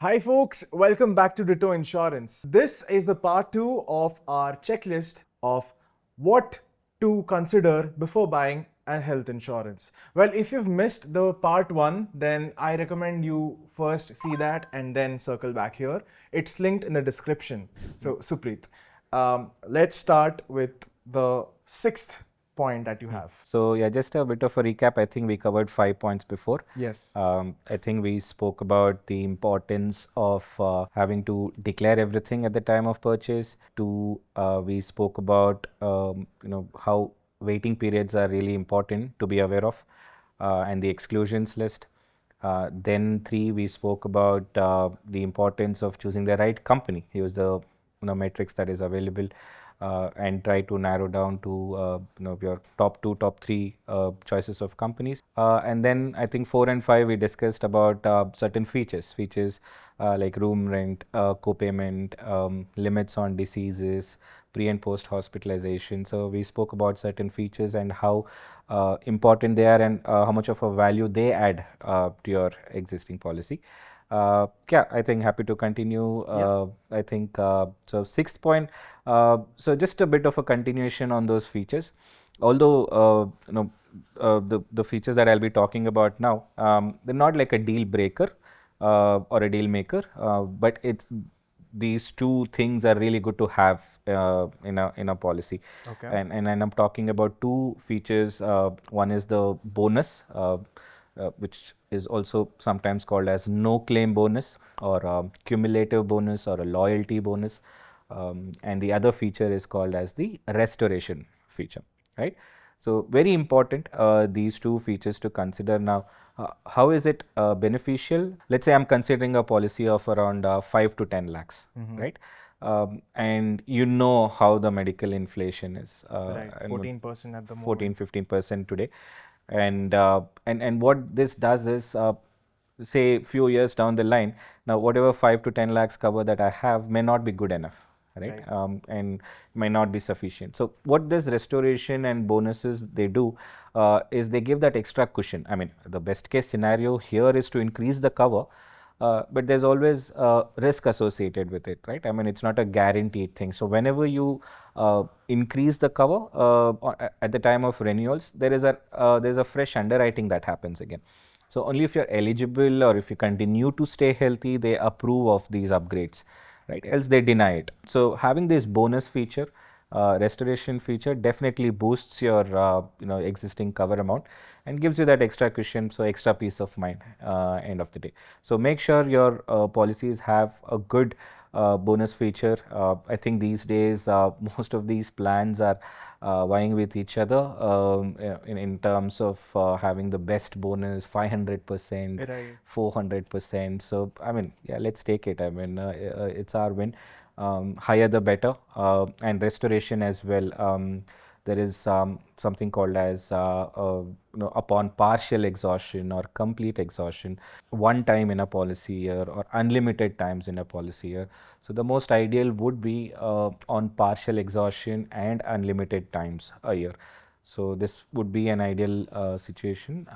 Hi folks, welcome back to Ditto Insurance. This is the part 2 of our checklist of what to consider before buying a health insurance. Well, if you've missed the part 1, then I recommend you first see that and then circle back here. It's linked in the description. So Supreet, let's start with the 6th point that you have. So yeah, just a bit of a recap. I think we covered 5 points before. Yes. I think we spoke about the importance of having to declare everything at the time of purchase. We spoke about how waiting periods are really important to be aware of, and the exclusions list. Then 3, we spoke about the importance of choosing the right company. Use the matrix that is available. And try to narrow down to your top 2, top 3 choices of companies. And then I think 4 and 5 we discussed about certain features like room rent, co-payment, limits on diseases, pre and post hospitalization. So we spoke about certain features and how important they are and how much of a value they add to your existing policy. Yeah, I think happy to continue. I think so. 6th point. So just a bit of a continuation on those features. Although the features that I'll be talking about now, they're not like a deal breaker or a deal maker, but these 2 things are really good to have in a policy. Okay. And I'm talking about 2 features. One is the bonus. Which is also sometimes called as no claim bonus or cumulative bonus or a loyalty bonus, and the other feature is called as the restoration feature, right? So very important, these 2 features to consider. Now how is it beneficial? Let's say I'm considering a policy of around 5 to 10 lakhs, right? And you know how the medical inflation is, Right, 14% at the moment. 14-15% today. And what this does is, say few years down the line, now whatever 5 to 10 lakhs cover that I have may not be good enough, right? And may not be sufficient. So what this restoration and bonuses they do is they give that extra cushion. I mean, the best case scenario here is to increase the cover, but there's always risk associated with it, right? I mean, it's not a guaranteed thing. So whenever you increase the cover at the time of renewals, there's a fresh underwriting that happens again. So only if you're eligible or if you continue to stay healthy, they approve of these upgrades, right? Else they deny it. So having this bonus feature, restoration feature, definitely boosts your existing cover amount and gives you that extra cushion, so extra peace of mind end of the day. So make sure your policies have a good bonus feature. I think these days most of these plans are vying with each other in terms of having the best bonus, 500%, Right. 400%. So I mean, yeah, let's take it. I mean, it's our win. Higher the better, and restoration as well. There is something called as upon partial exhaustion or complete exhaustion, one time in a policy year or unlimited times in a policy year. So the most ideal would be on partial exhaustion and unlimited times a year. So this would be an ideal situation.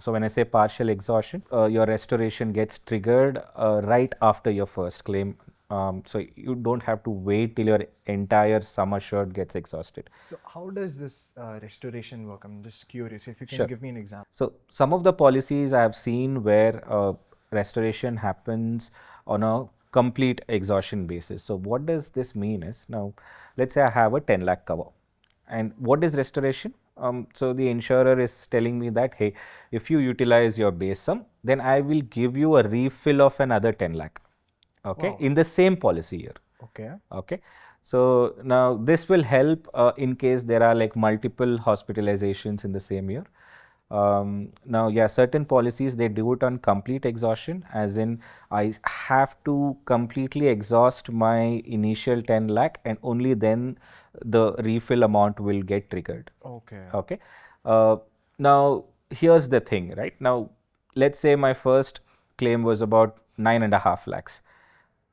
So when I say partial exhaustion, your restoration gets triggered right after your first claim. So you don't have to wait till your entire sum assured gets exhausted. So how does this restoration work? I'm just curious if you can Sure. give me an example. So some of the policies I have seen where restoration happens on a complete exhaustion basis. So what does this mean is, now let's say I have a 10 lakh cover, and what is restoration? So the insurer is telling me that, hey, if you utilize your base sum, then I will give you a refill of another 10 lakh. Okay, Wow. in the same policy year. Okay. Okay, so now this will help in case there are like multiple hospitalizations in the same year. Now, yeah, certain policies they do it on complete exhaustion, as in I have to completely exhaust my initial 10 lakh and only then the refill amount will get triggered. Okay. Okay, now here's the thing, right? Now, let's say my first claim was about 9.5 lakhs.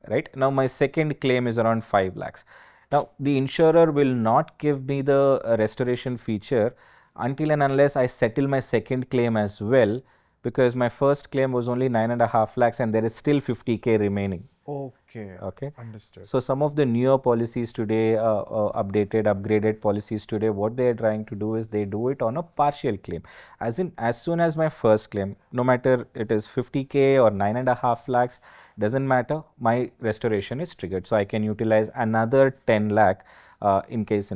Right now, my second claim is around 5 lakhs. Now, the insurer will not give me the restoration feature until and unless I settle my second claim as well, because my first claim was only 9.5 lakhs and there is still 50K remaining. Okay. Okay. Understood. So some of the newer policies today, updated, upgraded policies today, what they are trying to do is they do it on a partial claim. As in, as soon as my first claim, no matter it is 50K or 9.5 lakhs, doesn't matter, my restoration is triggered. So I can utilize another 10 lakh in case,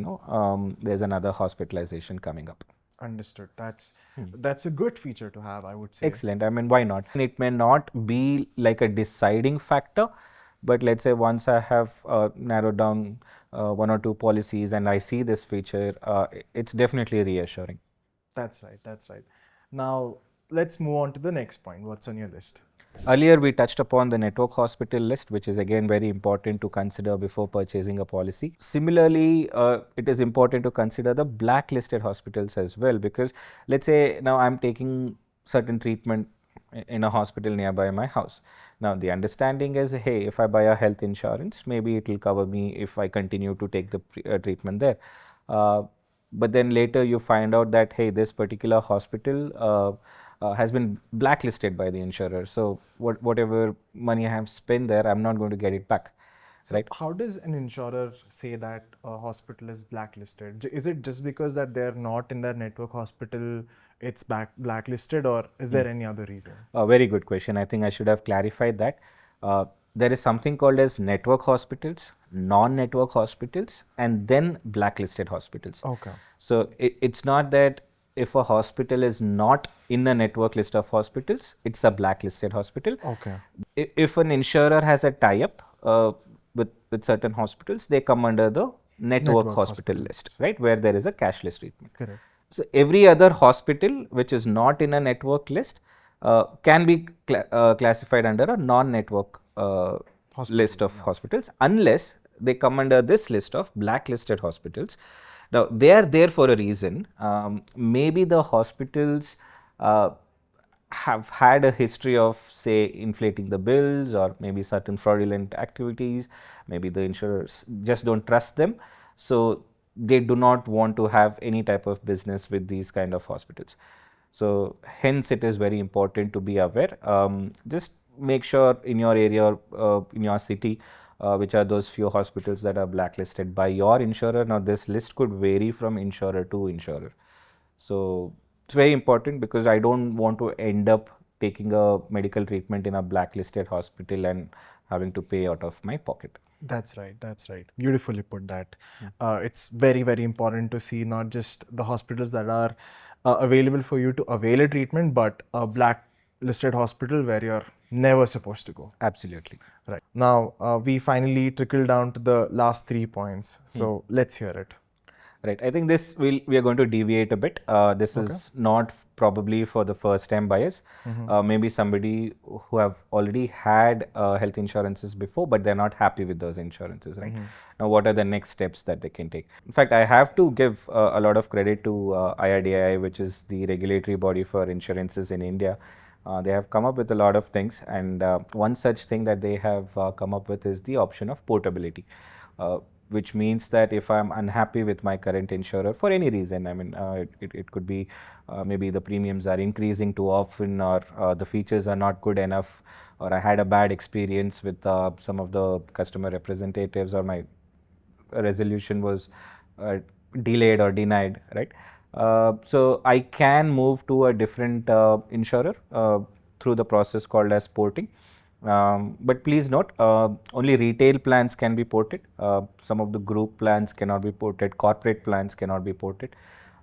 there's another hospitalization coming up. Understood. That's a good feature to have, I would say. Excellent. I mean, why not? It may not be like a deciding factor, but let's say once I have narrowed down one or two policies and I see this feature, it's definitely reassuring. That's right. That's right. Now, let's move on to the next point. What's on your list? Earlier, we touched upon the network hospital list, which is again very important to consider before purchasing a policy. Similarly, it is important to consider the blacklisted hospitals as well, because let's say now I'm taking certain treatment in a hospital nearby my house. Now, the understanding is, hey, if I buy a health insurance, maybe it will cover me if I continue to take the treatment there. But then later you find out that, hey, this particular hospital has been blacklisted by the insurer. So whatever money I have spent there, I'm not going to get it back. So right? how does an insurer say that a hospital is blacklisted? Is it just because that they're not in their network hospital, it's blacklisted, or is there any other reason? A very good question. I think I should have clarified that. There is something called as network hospitals, non-network hospitals, and then blacklisted hospitals. Okay. So it's not that if a hospital is not in a network list of hospitals, it's a blacklisted hospital. Okay. If an insurer has a tie-up with certain hospitals, they come under the network hospital list, right, where there is a cashless treatment. Correct. So every other hospital which is not in a network list can be classified under a non-network list of hospitals, unless they come under this list of blacklisted hospitals. Now, they are there for a reason. Maybe the hospitals have had a history of, say, inflating the bills, or maybe certain fraudulent activities. Maybe the insurers just don't trust them. So they do not want to have any type of business with these kind of hospitals. So hence it is very important to be aware. Just make sure in your area or in your city, which are those few hospitals that are blacklisted by your insurer. Now, this list could vary from insurer to insurer. So it's very important, because I don't want to end up taking a medical treatment in a blacklisted hospital and having to pay out of my pocket. That's right. That's right. Beautifully put that. It's very, very important to see not just the hospitals that are available for you to avail a treatment, but a blacklisted hospital where you're never supposed to go. Absolutely. Right. Now, we finally trickle down to the last 3 points. So let's hear it. Right. I think we are going to deviate a bit. This is not probably for the first time buyers. Maybe somebody who have already had health insurances before, but they're not happy with those insurances, right? Now, what are the next steps that they can take? In fact, I have to give a lot of credit to IRDAI, which is the regulatory body for insurances in India. They have come up with a lot of things, and one such thing that they have come up with is the option of portability. Which means that if I'm unhappy with my current insurer for any reason, I mean, it could be maybe the premiums are increasing too often, or the features are not good enough, or I had a bad experience with some of the customer representatives, or my resolution was delayed or denied, right? So I can move to a different insurer through the process called as porting. But please note, only retail plans can be ported. Some of the group plans cannot be ported. Corporate plans cannot be ported.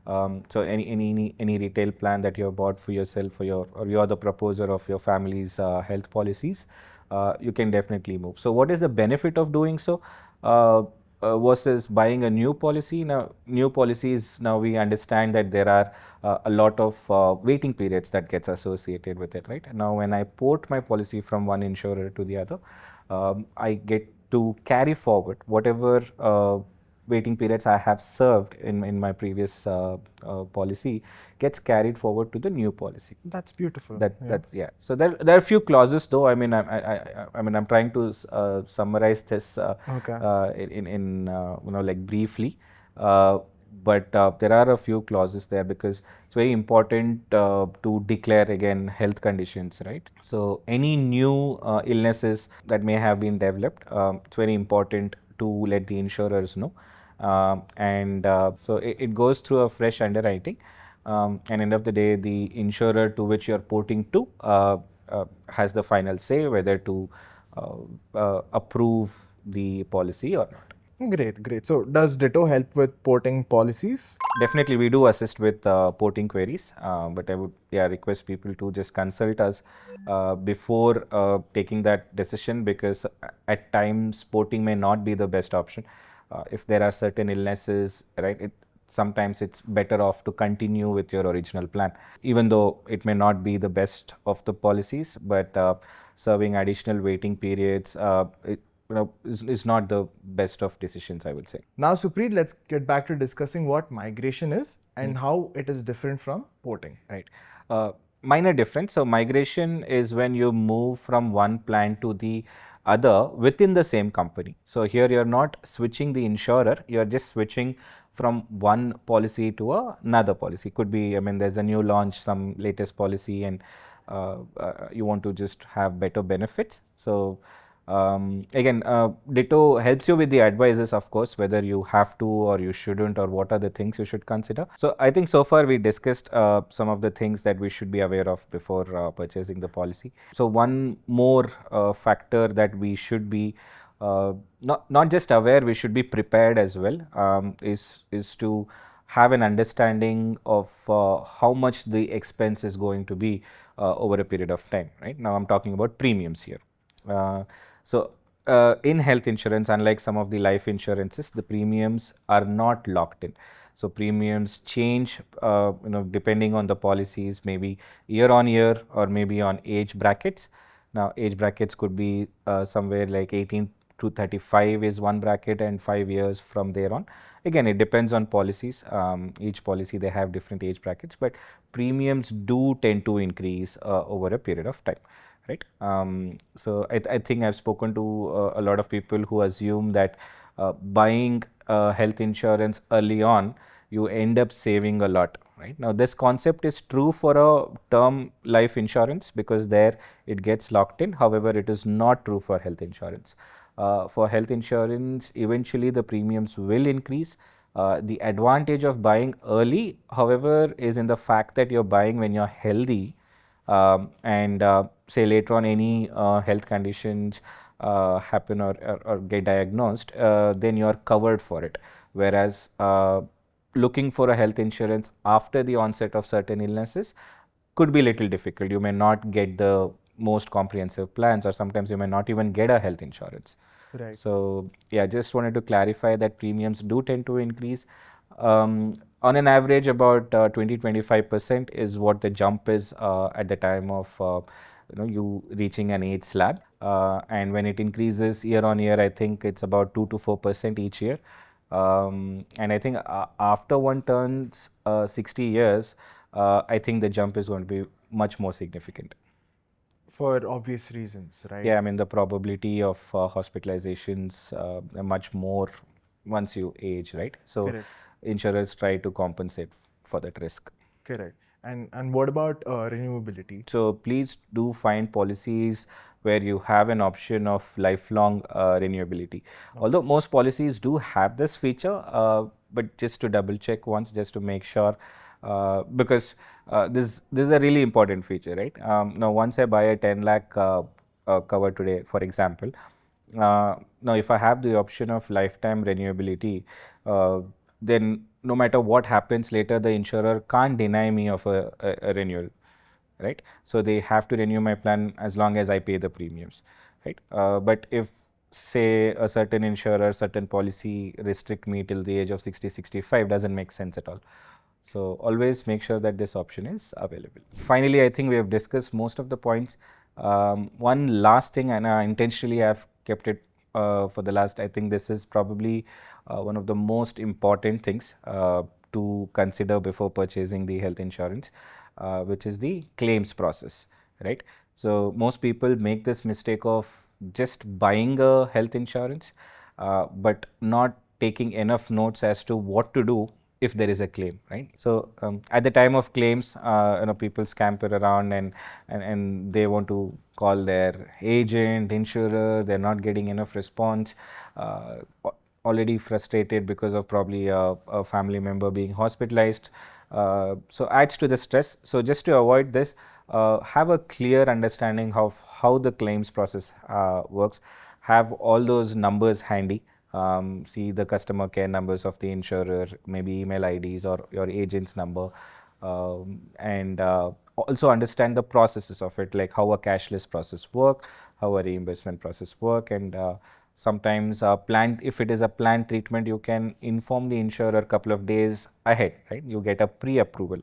So any retail plan that you have bought for yourself, or you're the proposer of your family's health policies, you can definitely move. So what is the benefit of doing so versus buying a new policy? Now, new policies, now we understand that there are a lot of waiting periods that gets associated with it, right? Now, when I port my policy from one insurer to the other, I get to carry forward whatever waiting periods I have served in my previous policy gets carried forward to the new policy. That's beautiful. That's yeah. So there are a few clauses, though. I mean, I'm trying to summarize this in like briefly. but there are a few clauses there because it's very important to declare again health conditions, right? So any new illnesses that may have been developed, it's very important to let the insurers know. So it goes through a fresh underwriting, and end of the day, the insurer to which you're porting to has the final say whether to approve the policy or not. Great, great. So does Ditto help with porting policies? Definitely, we do assist with porting queries, but I would request people to just consult us before taking that decision, because at times porting may not be the best option. If there are certain illnesses, right, sometimes it's better off to continue with your original plan, even though it may not be the best of the policies, but serving additional waiting periods, is not the best of decisions, I would say. Now, Supreet, let's get back to discussing what migration is and how it is different from porting. Right. Minor difference. So migration is when you move from one plan to the other within the same company. So here you're not switching the insurer, you're just switching from one policy to another policy. Could be, I mean, there's a new launch, some latest policy, and you want to just have better benefits. So again, Ditto helps you with the advices, of course, whether you have to or you shouldn't, or what are the things you should consider. So I think so far we discussed some of the things that we should be aware of before purchasing the policy. So one more factor that we should be not just aware, we should be prepared as well, is to have an understanding of how much the expense is going to be over a period of time. Right now, I'm talking about premiums here. In health insurance, unlike some of the life insurances, the premiums are not locked in. So premiums change, depending on the policies, maybe year on year or maybe on age brackets. Now, age brackets could be somewhere like 18 to 35 is one bracket, and 5 years from there on. Again, it depends on policies. Each policy, they have different age brackets, but premiums do tend to increase over a period of time. Right. So I think I've spoken to a lot of people who assume that buying health insurance early on, you end up saving a lot. Right now, this concept is true for a term life insurance because there it gets locked in. However, it is not true for health insurance. For health insurance, eventually the premiums will increase. The advantage of buying early, however, is in the fact that you're buying when you're healthy. And say later on any health conditions happen or get diagnosed, then you are covered for it. Whereas looking for a health insurance after the onset of certain illnesses could be little difficult. You may not get the most comprehensive plans, or sometimes you may not even get a health insurance. Right. So just wanted to clarify that premiums do tend to increase. On an average, about 20-25% is what the jump is at the time of you reaching an age slab, and when it increases year on year, I think it's about 2 to 4% each year. And I think after one turns 60 years, I think the jump is going to be much more significant. For obvious reasons, right? Yeah, I mean the probability of hospitalizations are much more once you age, right? So Correct. Insurers try to compensate for that risk. Correct. And what about renewability? So please do find policies where you have an option of lifelong renewability. Although most policies do have this feature, but just to double check once, just to make sure, because this is a really important feature, right? Now, once I buy a 10 lakh cover today, for example, now if I have the option of lifetime renewability, then no matter what happens later, the insurer can't deny me of a renewal, right? So they have to renew my plan as long as I pay the premiums, right? But if say a certain insurer, certain policy restrict me till the age of 60, 65, doesn't make sense at all. So always make sure that this option is available. Finally, I think we have discussed most of the points. One last thing, and intentionally I have kept it for the last, I think this is probably one of the most important things to consider before purchasing the health insurance, which is the claims process, right? So most people make this mistake of just buying a health insurance, but not taking enough notes as to what to do if there is a claim, right? So at the time of claims, people scamper around and they want to call their agent, insurer. They're not getting enough response. Already frustrated because of probably a family member being hospitalized. So adds to the stress. So just to avoid this, have a clear understanding of how the claims process works. Have all those numbers handy. See the customer care numbers of the insurer, maybe email IDs or your agent's number, and also understand the processes of it, like how a cashless process work, how a reimbursement process work, and sometimes if it is a planned treatment, you can inform the insurer a couple of days ahead, right? You get a pre-approval.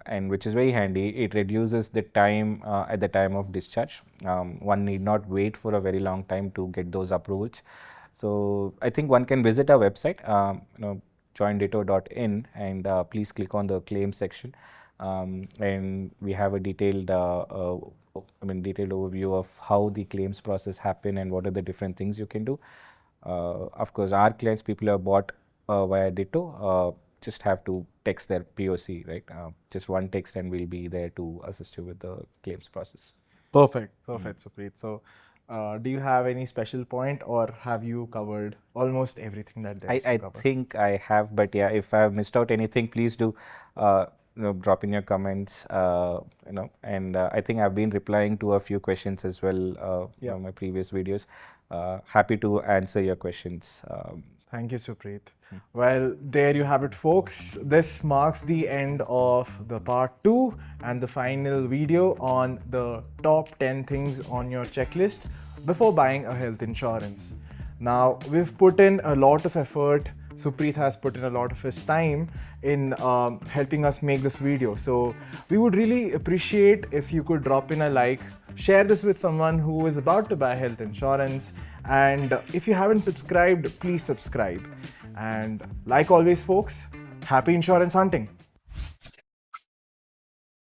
And which is very handy. It reduces the time at the time of discharge. One need not wait for a very long time to get those approvals. So I think one can visit our website, joinditto.in, and please click on the claim section. And we have a detailed overview of how the claims process happen and what are the different things you can do. Of course, our clients, people who have bought via Ditto, just have to text their POC, right? Just one text and we'll be there to assist you with the claims process. Perfect, Supreet. So, do you have any special point, or have you covered almost everything that there is to cover? I think I have, but yeah, if I have missed out anything, please do drop in your comments. And I think I've been replying to a few questions as well on my previous videos. Happy to answer your questions. Thank you, Supreet. Well, there you have it, folks. This marks the end of the part 2 and the final video on the top 10 things on your checklist before buying a health insurance. Now, we've put in a lot of effort. Supreet has put in a lot of his time in helping us make this video. So we would really appreciate if you could drop in a like, share this with someone who is about to buy health insurance, and if you haven't subscribed, please subscribe. And like always, folks, happy insurance hunting.